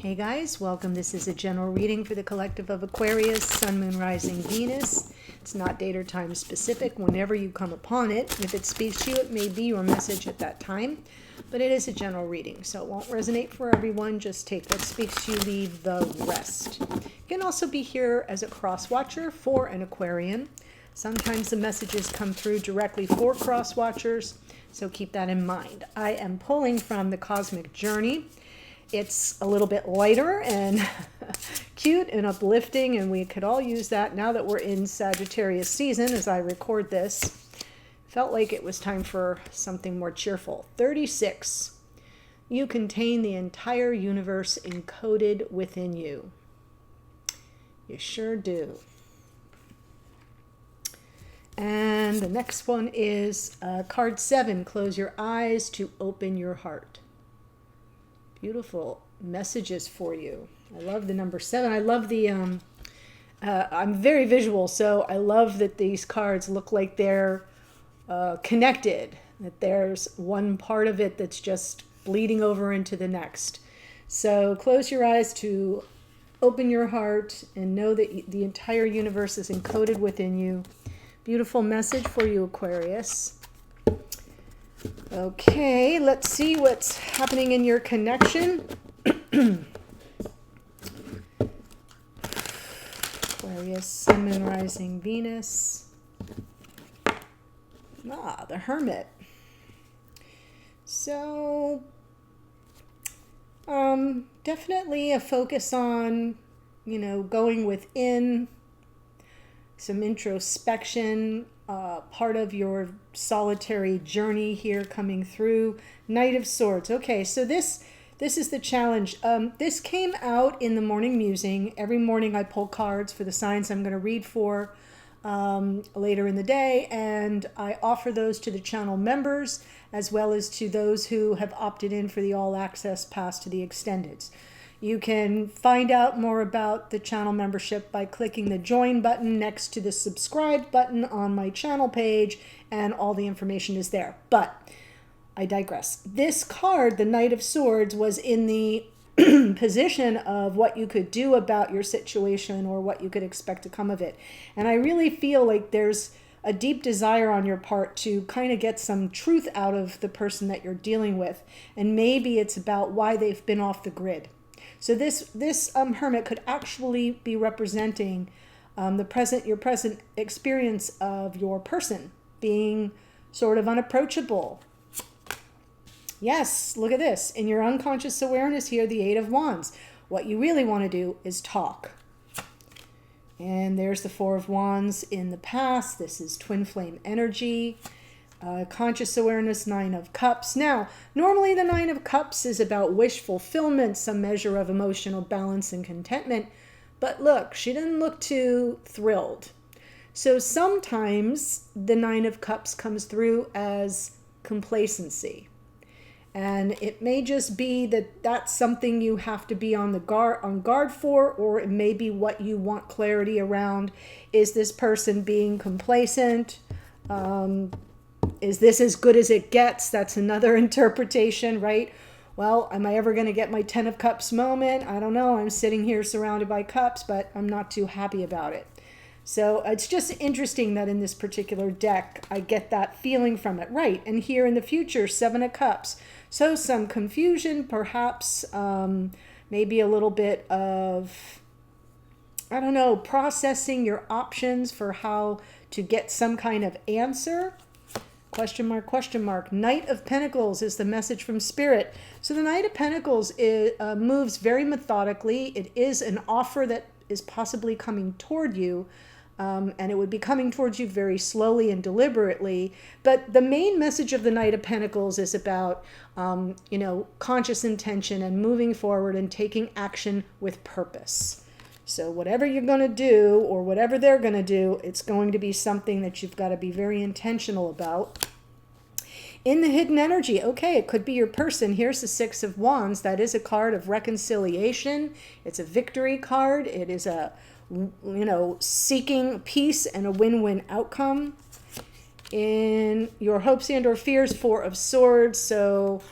Hey guys, welcome. This is a general reading for the collective of Aquarius, Sun, Moon, Rising, Venus. It's not date or time specific whenever you come upon it. If it speaks to you, it may be your message at that time, but it is a general reading, so it won't resonate for everyone. Just take what speaks to you, leave the rest. You can also be here as a cross watcher for an Aquarian. Sometimes the messages come through directly for cross watchers, so keep that in mind. I am pulling from the Cosmic Journey. It's a little bit lighter and cute and uplifting, and we could all use that now that we're in Sagittarius season as I record this. Felt like it was time for something more cheerful. 36. You contain the entire universe encoded within you. You sure do. And the next one is card 7. Close your eyes to open your heart. Beautiful messages for you. I love the number 7. I love the, I'm very visual, so I love that these cards look like they're connected, that there's one part of it that's just bleeding over into the next. So close your eyes to open your heart and know that the entire universe is encoded within you. Beautiful message for you, Aquarius. Okay, let's see what's happening in your connection. Aquarius, Sun, Moon, Rising, Venus. The Hermit. So, definitely a focus on, going within, some introspection, part of your solitary journey here coming through. Knight of Swords. Okay, so this is the challenge. This came out in the morning musing. Every morning I pull cards for the signs I'm going to read for later in the day, and I offer those to the channel members as well as to those who have opted in for the all access pass to the extendeds. You can find out more about the channel membership by clicking the join button next to the subscribe button on my channel page, and all the information is there. But I digress. This card, the Knight of Swords, was in the position of what you could do about your situation or what you could expect to come of it. And I really feel like there's a deep desire on your part to kind of get some truth out of the person that you're dealing with. And maybe it's about why they've been off the grid. So this hermit could actually be representing your present experience of your person being sort of unapproachable. Yes, look at this. In your unconscious awareness here, the 8 of Wands. What you really want to do is talk. And there's the 4 of Wands in the past. This is twin flame energy. Conscious awareness, 9 of Cups. Now, normally the 9 of Cups is about wish fulfillment, some measure of emotional balance and contentment. But look, she didn't look too thrilled. So sometimes the 9 of Cups comes through as complacency. And it may just be that that's something you have to be on guard for, or it may be what you want clarity around. Is this person being complacent? Is this as good as it gets? That's another interpretation, right? Well, am I ever going to get my 10 of Cups moment? I don't know. I'm sitting here surrounded by cups, but I'm not too happy about it. So it's just interesting that in this particular deck, I get that feeling from it. Right. And here in the future, 7 of Cups. So some confusion, perhaps, maybe a little bit of, I don't know, processing your options for how to get some kind of answer. Question mark, question mark. Knight of Pentacles is the message from Spirit. So the Knight of Pentacles moves very methodically. It is an offer that is possibly coming toward you, and it would be coming towards you very slowly and deliberately. But the main message of the Knight of Pentacles is about, conscious intention and moving forward and taking action with purpose. So whatever you're going to do, or whatever they're going to do, it's going to be something that you've got to be very intentional about. In the hidden energy, okay, it could be your person. Here's the 6 of Wands. That is a card of reconciliation. It's a victory card. It is a, seeking peace and a win-win outcome. In your hopes and or fears, 4 of Swords. So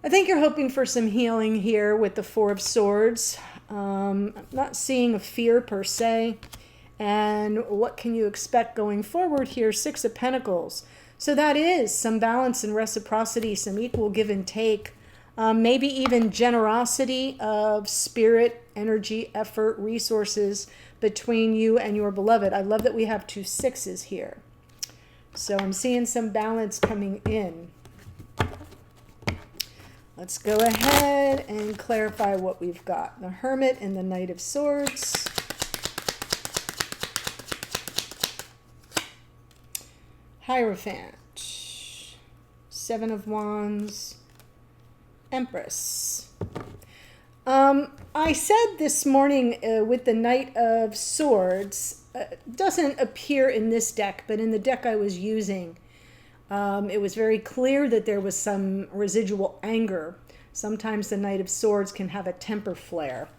I think you're hoping for some healing here with the Four of Swords. I'm not seeing a fear per se. And what can you expect going forward here? Six of Pentacles. So that is some balance and reciprocity, some equal give and take. Maybe even generosity of spirit, energy, effort, resources between you and your beloved. I love that we have two sixes here. So I'm seeing some balance coming in. Let's go ahead and clarify what we've got. The Hermit and the Knight of Swords. Hierophant. Seven of Wands. Empress. I said this morning with the Knight of Swords, doesn't appear in this deck, but in the deck I was using, it was very clear that there was some residual anger. Sometimes the Knight of Swords can have a temper flare.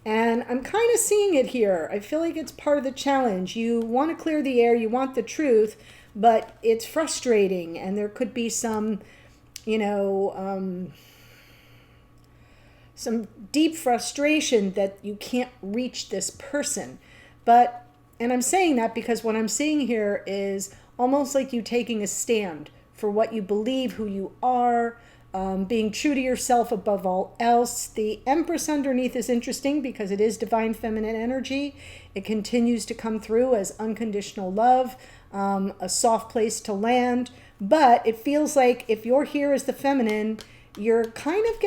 And I'm kind of seeing it here. I feel like it's part of the challenge. You want to clear the air, you want the truth, but it's frustrating. And there could be some, some deep frustration that you can't reach this person. And I'm saying that because what I'm seeing here is almost like you taking a stand for what you believe, who you are, being true to yourself above all else. The Empress underneath is interesting because it is divine feminine energy. It continues to come through as unconditional love, a soft place to land. But it feels like if you're here as the feminine, you're kind of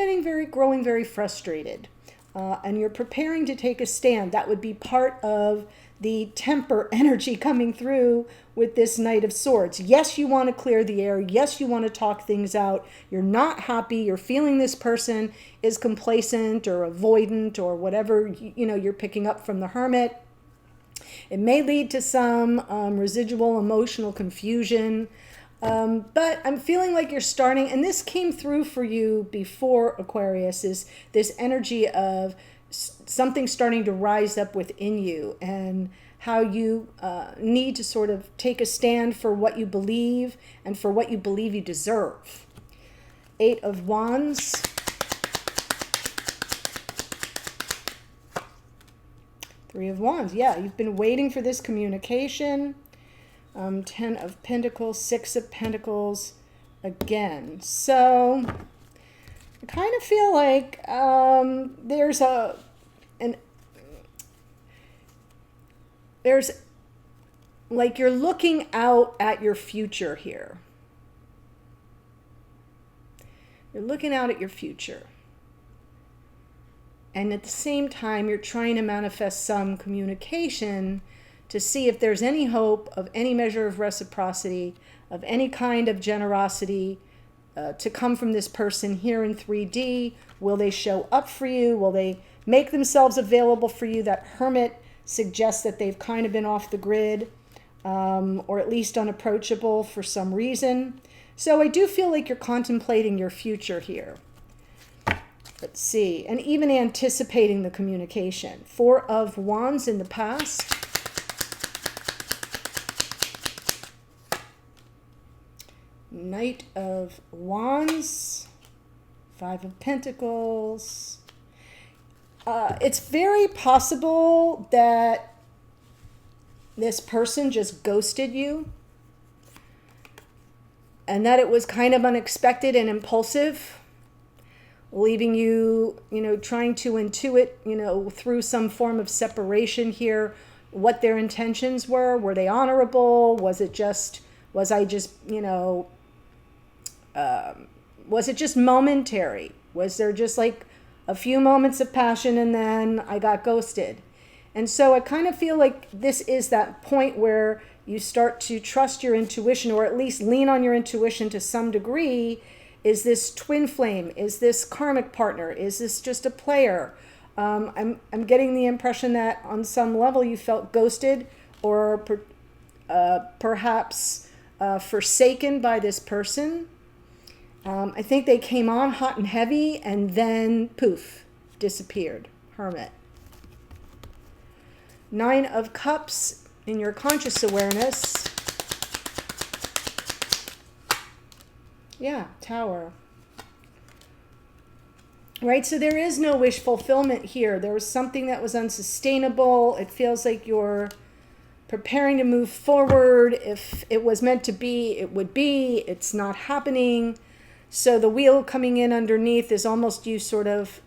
growing very frustrated. And you're preparing to take a stand. That would be part of the temper energy coming through with this Knight of Swords. Yes, you want to clear the air. Yes, you want to talk things out. You're not happy. You're feeling this person is complacent or avoidant or whatever, you're picking up from the Hermit. It may lead to some residual emotional confusion. But I'm feeling like you're starting, and this came through for you before, Aquarius, is this energy of something starting to rise up within you and how you need to sort of take a stand for what you believe and for what you believe you deserve. Eight of Wands. Three of Wands. Yeah, you've been waiting for this communication. Ten of Pentacles, Six of Pentacles again. So I kind of feel like there's like you're looking out at your future here. You're looking out at your future. And at the same time, you're trying to manifest some communication to see if there's any hope of any measure of reciprocity, of any kind of generosity to come from this person here in 3D. Will they show up for you? Will they make themselves available for you? That Hermit suggests that they've kind of been off the grid or at least unapproachable for some reason. So I do feel like you're contemplating your future here. Let's see. And even anticipating the communication. Four of Wands in the past. Knight of Wands, Five of Pentacles. It's very possible that this person just ghosted you and that it was kind of unexpected and impulsive, leaving you, trying to intuit, through some form of separation here, what their intentions were. Were they honorable? Was it just momentary? Was there just like a few moments of passion and then I got ghosted? And so I kind of feel like this is that point where you start to trust your intuition, or at least lean on your intuition to some degree. Is this twin flame? Is this karmic partner? Is this just a player? I'm getting the impression that on some level you felt ghosted or perhaps forsaken by this person. I think they came on hot and heavy and then poof, disappeared. Hermit. Nine of Cups in your conscious awareness. Yeah, Tower. right? So there is no wish fulfillment here. There was something that was unsustainable. It feels like you're preparing to move forward. If it was meant to be, it would be. It's not happening. So the wheel coming in underneath is almost you sort of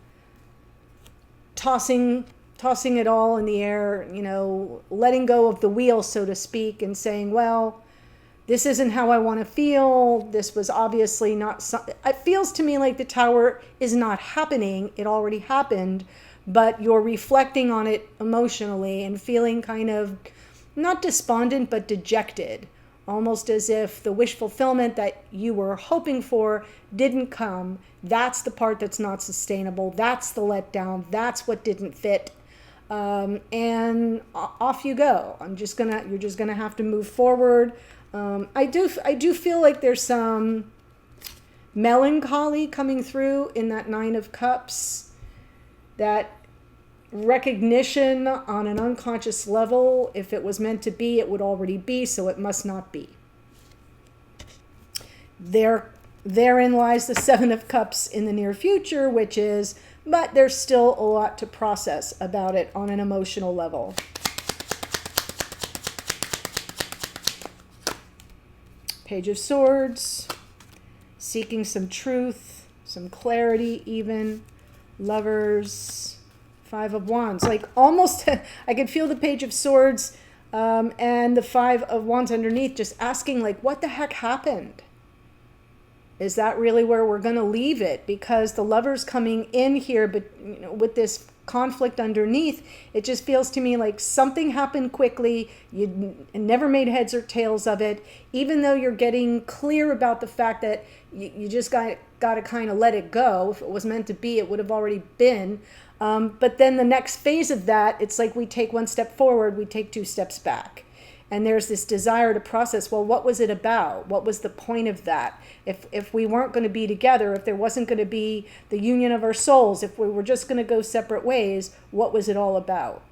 tossing it all in the air, you know, letting go of the wheel, so to speak, and saying, well, this isn't how I want to feel. This was obviously not something. It feels to me like the Tower is not happening. It already happened, but you're reflecting on it emotionally and feeling kind of not despondent, but dejected, almost as if the wish fulfillment that you were hoping for didn't come. That's the part that's not sustainable. That's the letdown. That's what didn't fit. And off you go. You're just gonna have to move forward. I do feel like there's some melancholy coming through in that Nine of Cups, that recognition on an unconscious level. If it was meant to be, it would already be, so it must not be. Therein lies the Seven of Cups in the near future, which is, but there's still a lot to process about it on an emotional level. Page of Swords, seeking some truth, some clarity even. Lovers, Five of Wands. Like almost, I could feel the Page of Swords and the Five of Wands underneath, just asking like, what the heck happened? Is that really where we're going to leave it? Because the Lover's coming in here, but you know, with this conflict underneath, it just feels to me like something happened quickly. You never made heads or tails of it, even though you're getting clear about the fact that you just got to kind of let it go. If it was meant to be, it would have already been. But then the next phase of that, it's like we take one step forward, we take two steps back. And there's this desire to process, well, what was it about? What was the point of that? If we weren't going to be together, if there wasn't going to be the union of our souls, if we were just going to go separate ways, what was it all about?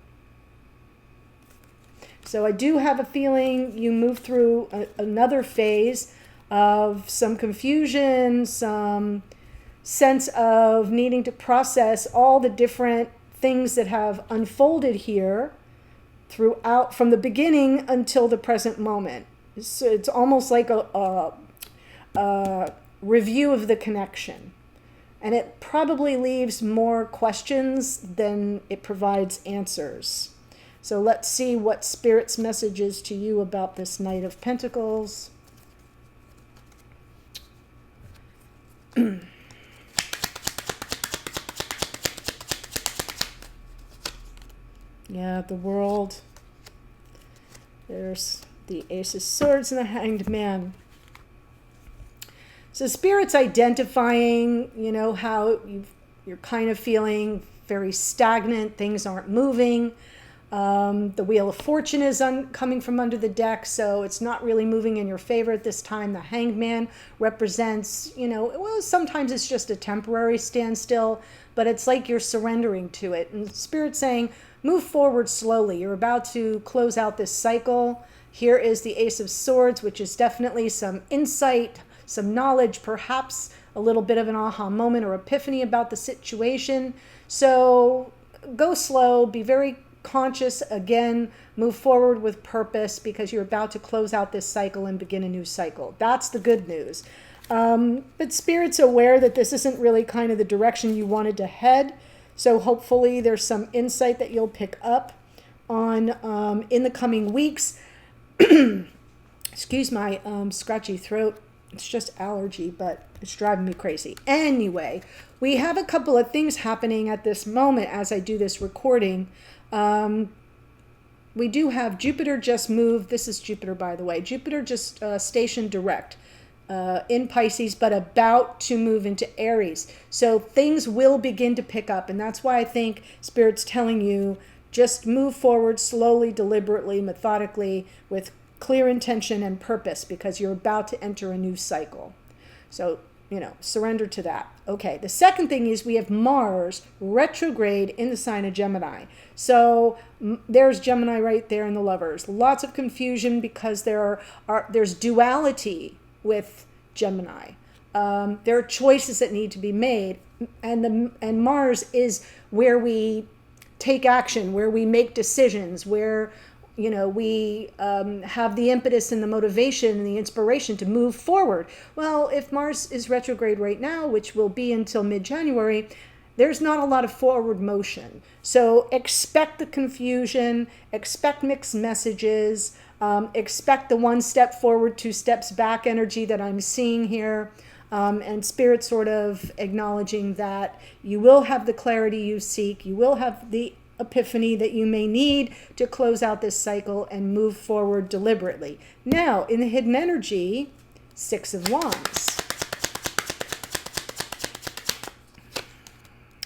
So I do have a feeling you move through another phase of some confusion, some sense of needing to process all the different things that have unfolded here throughout, from the beginning until the present moment. So it's almost like a review of the connection. And it probably leaves more questions than it provides answers. So let's see what Spirit's message is to you about this Knight of Pentacles. Yeah, the World. There's the Ace of Swords and the Hanged Man. So Spirit's identifying, you know, how you're kind of feeling very stagnant. Things aren't moving. The Wheel of Fortune is coming from under the deck, so it's not really moving in your favor at this time. The Hanged Man represents, you know, well, sometimes it's just a temporary standstill, but it's like you're surrendering to it. And Spirit's saying, move forward slowly. You're about to close out this cycle. Here is the Ace of Swords, which is definitely some insight, some knowledge, perhaps a little bit of an aha moment or epiphany about the situation. So go slow, be very conscious, again, move forward with purpose, because you're about to close out this cycle and begin a new cycle. That's the good news. But Spirit's aware that this isn't really kind of the direction you wanted to head. So hopefully there's some insight that you'll pick up on in the coming weeks. Excuse my scratchy throat. It's just allergy, but it's driving me crazy. Anyway, we have a couple of things happening at this moment as I do this recording. We do have Jupiter just moved. This is Jupiter, by the way. Jupiter just stationed direct in Pisces, but about to move into Aries. So things will begin to pick up. And that's why I think Spirit's telling you, just move forward slowly, deliberately, methodically, with clear intention and purpose, because you're about to enter a new cycle. So, you know, surrender to that. Okay, the second thing is we have Mars retrograde in the sign of Gemini. So there's Gemini right there in the Lovers. Lots of confusion because there's duality with Gemini. there are choices that need to be made. And Mars is where we take action, where we make decisions, where we have the impetus and the motivation and the inspiration to move forward. Well, if Mars is retrograde right now, which will be until mid-January, there's not a lot of forward motion. So expect the confusion, expect mixed messages, expect the one step forward, two steps back energy that I'm seeing here. And Spirit sort of acknowledging that you will have the clarity you seek, you will have the epiphany that you may need to close out this cycle and move forward deliberately. Now, in the hidden energy, Six of Wands.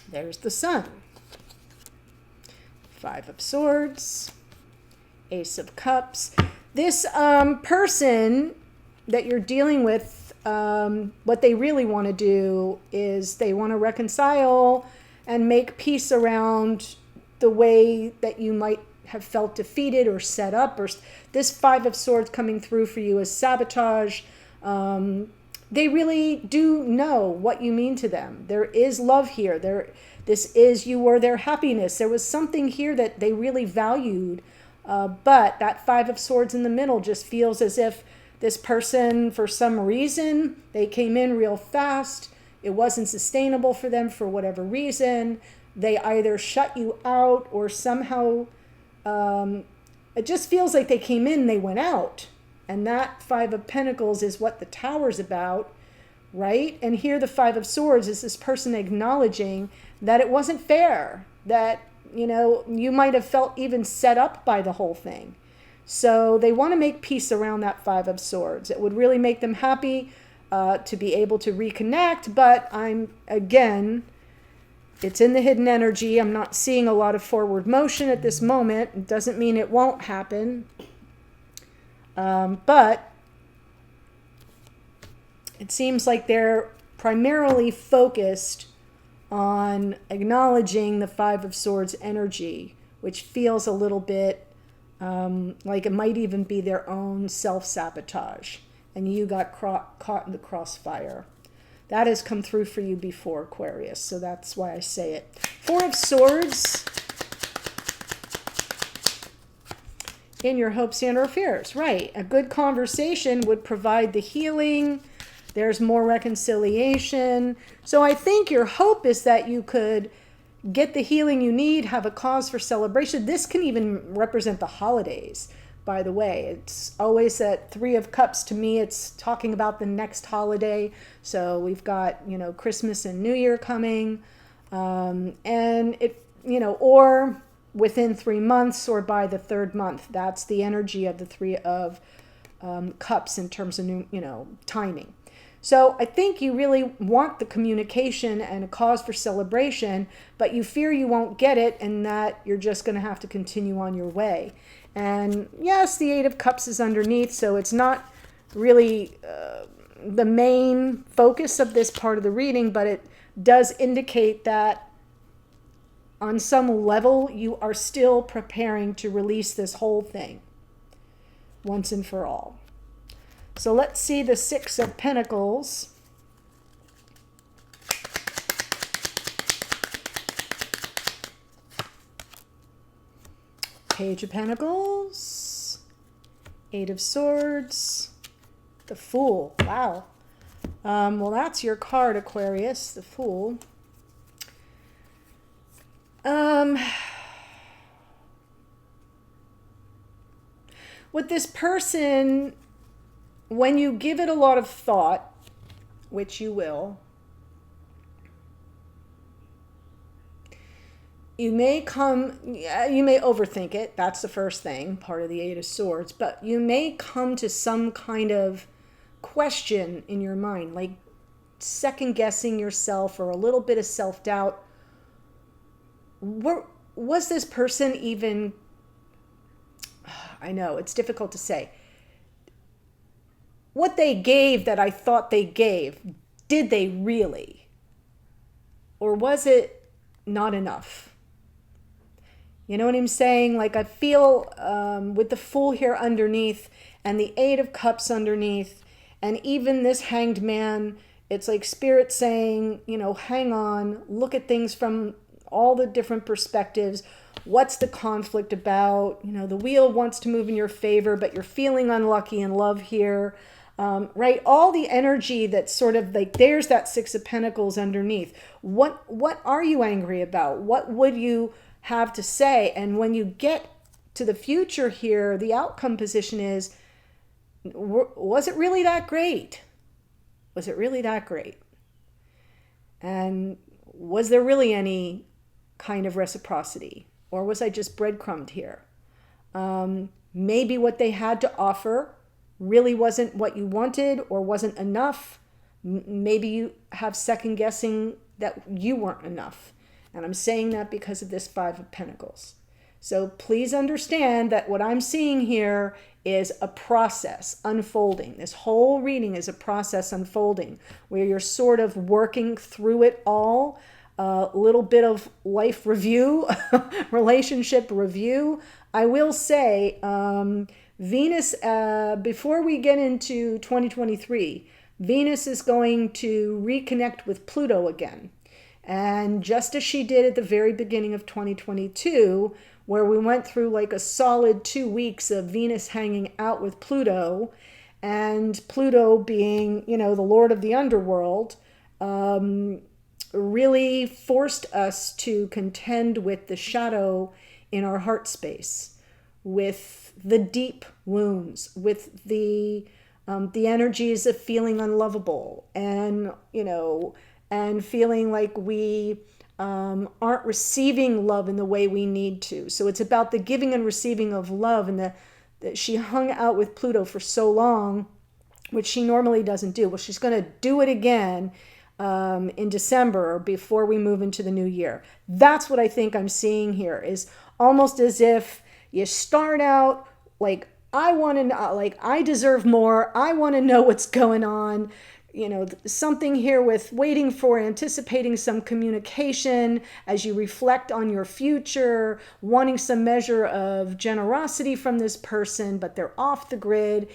There's the Sun. Five of Swords. Ace of Cups. This person that you're dealing with, what they really want to do is they want to reconcile and make peace around the way that you might have felt defeated or set up, or this Five of Swords coming through for you as sabotage. They really do know what you mean to them. There is love here. This is, you were their happiness. There was something here that they really valued, but that Five of Swords in the middle just feels as if this person, for some reason, they came in real fast. It wasn't sustainable for them for whatever reason. They either shut you out or somehow, it just feels like they came in, they went out. And that Five of Pentacles is what the Tower's about, right? And here the Five of Swords is this person acknowledging that it wasn't fair, that, you might have felt even set up by the whole thing. So they want to make peace around that Five of Swords. It would really make them happy to be able to reconnect, but it's in the hidden energy. I'm not seeing a lot of forward motion at this moment. It doesn't mean it won't happen. But it seems like they're primarily focused on acknowledging the Five of Swords energy, which feels a little bit like it might even be their own self-sabotage. And you got caught in the crossfire. That has come through for you before, Aquarius, so that's why I say it. Four of Swords in your hopes and or fears. Right. A good conversation would provide the healing. There's more reconciliation. So I think your hope is that you could get the healing you need, have a cause for celebration. This can even represent the holidays. By the way, it's always that Three of Cups. To me, it's talking about the next holiday. So we've got, Christmas and New Year coming. And it, or within 3 months or by the third month. That's the energy of the Three of Cups in terms of, timing. So I think you really want the communication and a cause for celebration, but you fear you won't get it and that you're just going to have to continue on your way. And yes, the Eight of Cups is underneath, so it's not really the main focus of this part of the reading, but it does indicate that on some level you are still preparing to release this whole thing once and for all. So let's see the Six of Pentacles. Page of Pentacles, Eight of Swords, the Fool. Wow. Well, that's your card, Aquarius, the Fool. With this person, when you give it a lot of thought, which you will, you may overthink it. That's the first thing, part of the Eight of Swords. But you may come to some kind of question in your mind, like second guessing yourself or a little bit of self-doubt. Was this person even, I know, it's difficult to say. What they gave that I thought they gave, did they really? Or was it not enough? You know what I'm saying? Like I feel with the Fool here underneath and the Eight of Cups underneath and even this Hanged Man, It's like Spirit saying, hang on, look at things from all the different perspectives. What's the conflict about? The wheel wants to move in your favor, but you're feeling unlucky in love here. Right? All the energy that's sort of like, there's that Six of Pentacles underneath. What are you angry about? What would you have to say? And when you get to the future here, the outcome position is, was it really that great? Was it really that great? And was there really any kind of reciprocity? Or was I just breadcrumbed here? Maybe what they had to offer really wasn't what you wanted or wasn't enough. Maybe you have second guessing that you weren't enough. And I'm saying that because of this Five of Pentacles. So please understand that what I'm seeing here is a process unfolding. This whole reading is a process unfolding where you're sort of working through it all. A little bit of life review, relationship review. I will say, Venus, before we get into 2023, Venus is going to reconnect with Pluto again. And just as she did at the very beginning of 2022, where we went through like a solid 2 weeks of Venus hanging out with Pluto, and Pluto being, the Lord of the underworld, really forced us to contend with the shadow in our heart space, with the deep wounds, with the energies of feeling unlovable, and and feeling like we aren't receiving love in the way we need to. So it's about the giving and receiving of love, and that she hung out with Pluto for so long, which she normally doesn't do. Well, she's going to do it again in December before we move into the new year. That's what I think I'm seeing here, is almost as if you start out like, I want to, like, I deserve more. I want to know what's going on. Something here with waiting for, anticipating some communication as you reflect on your future, wanting some measure of generosity from this person, but they're off the grid.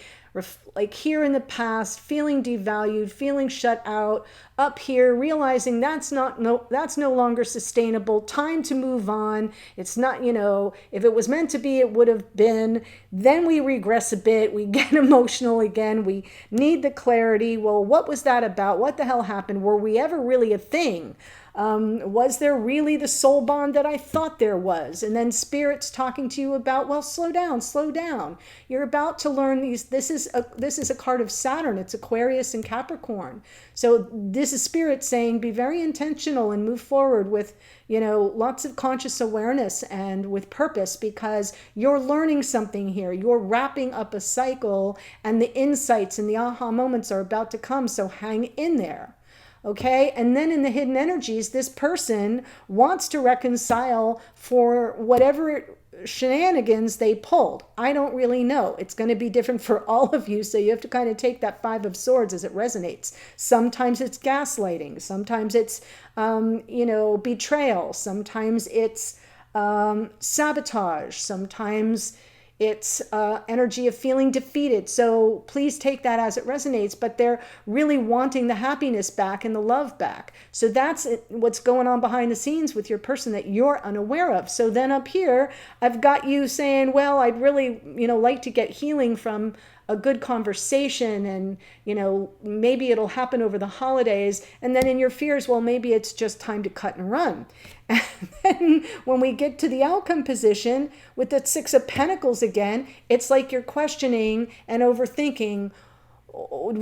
Like here in the past, feeling devalued, feeling shut out. Up here, realizing that's no longer sustainable. Time to move on. It's not, if it was meant to be, it would have been. Then we regress a bit. We get emotional again. We need the clarity. Well, what was that about? What the hell happened? Were we ever really a thing? Was there really the soul bond that I thought there was? And then Spirit's talking to you about, well, slow down. You're about to learn these. This is a card of Saturn. It's Aquarius and Capricorn. So this is Spirit saying, be very intentional and move forward with, lots of conscious awareness and with purpose, because you're learning something here. You're wrapping up a cycle, and the insights and the aha moments are about to come. So hang in there. Okay, and then in the hidden energies, this person wants to reconcile for whatever shenanigans they pulled. I don't really know. It's going to be different for all of you, so you have to kind of take that Five of Swords as it resonates. Sometimes it's gaslighting. Sometimes it's, betrayal. Sometimes it's sabotage. Sometimes it's energy of feeling defeated. So please take that as it resonates, but they're really wanting the happiness back and the love back. So that's what's going on behind the scenes with your person that you're unaware of. So then up here, I've got you saying, well, I'd really, like to get healing from a good conversation, and maybe it'll happen over the holidays. And then in your fears, well, maybe it's just time to cut and run. And then when we get to the outcome position with the Six of Pentacles again, it's like you're questioning and overthinking,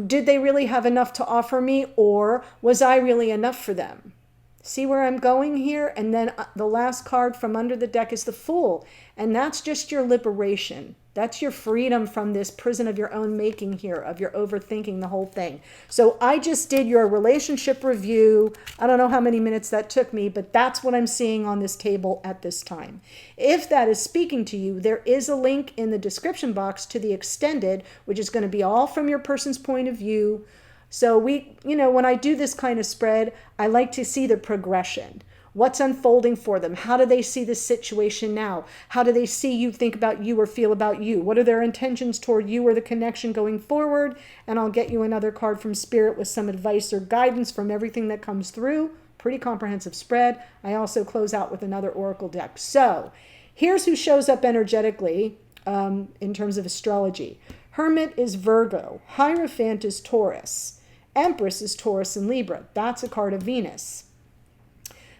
did they really have enough to offer me, or was I really enough for them? See where I'm going here? And then the last card from under the deck is the Fool. And that's just your liberation. That's your freedom from this prison of your own making here, of your overthinking the whole thing. So I just did your relationship review. I don't know how many minutes that took me, but that's what I'm seeing on this table at this time. If that is speaking to you, there is a link in the description box to the extended, which is going to be all from your person's point of view. So when I do this kind of spread, I like to see the progression. What's unfolding for them? How do they see this situation now? How do they see you, think about you, or feel about you? What are their intentions toward you or the connection going forward? And I'll get you another card from Spirit with some advice or guidance from everything that comes through. Pretty comprehensive spread. I also close out with another oracle deck. So here's who shows up energetically in terms of astrology. Hermit is Virgo. Hierophant is Taurus. Empress is Taurus and Libra. That's a card of Venus.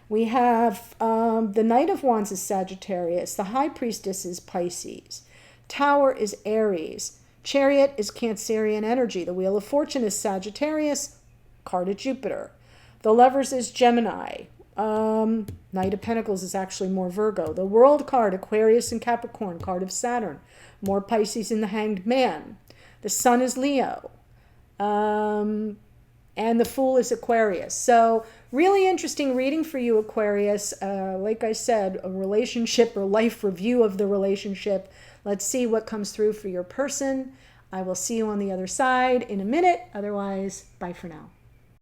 We have the Knight of Wands is Sagittarius. The High Priestess is Pisces. Tower is Aries. Chariot is Cancerian energy. The Wheel of Fortune is Sagittarius. Card of Jupiter. The Lovers is Gemini. Knight of Pentacles is actually more Virgo. The World card, Aquarius and Capricorn. Card of Saturn. More Pisces in the Hanged Man. The Sun is Leo. And the Fool is Aquarius. So really interesting reading for you, Aquarius. Like I said, a relationship or life review of the relationship. Let's see what comes through for your person. I will see you on the other side in a minute. Otherwise, bye for now.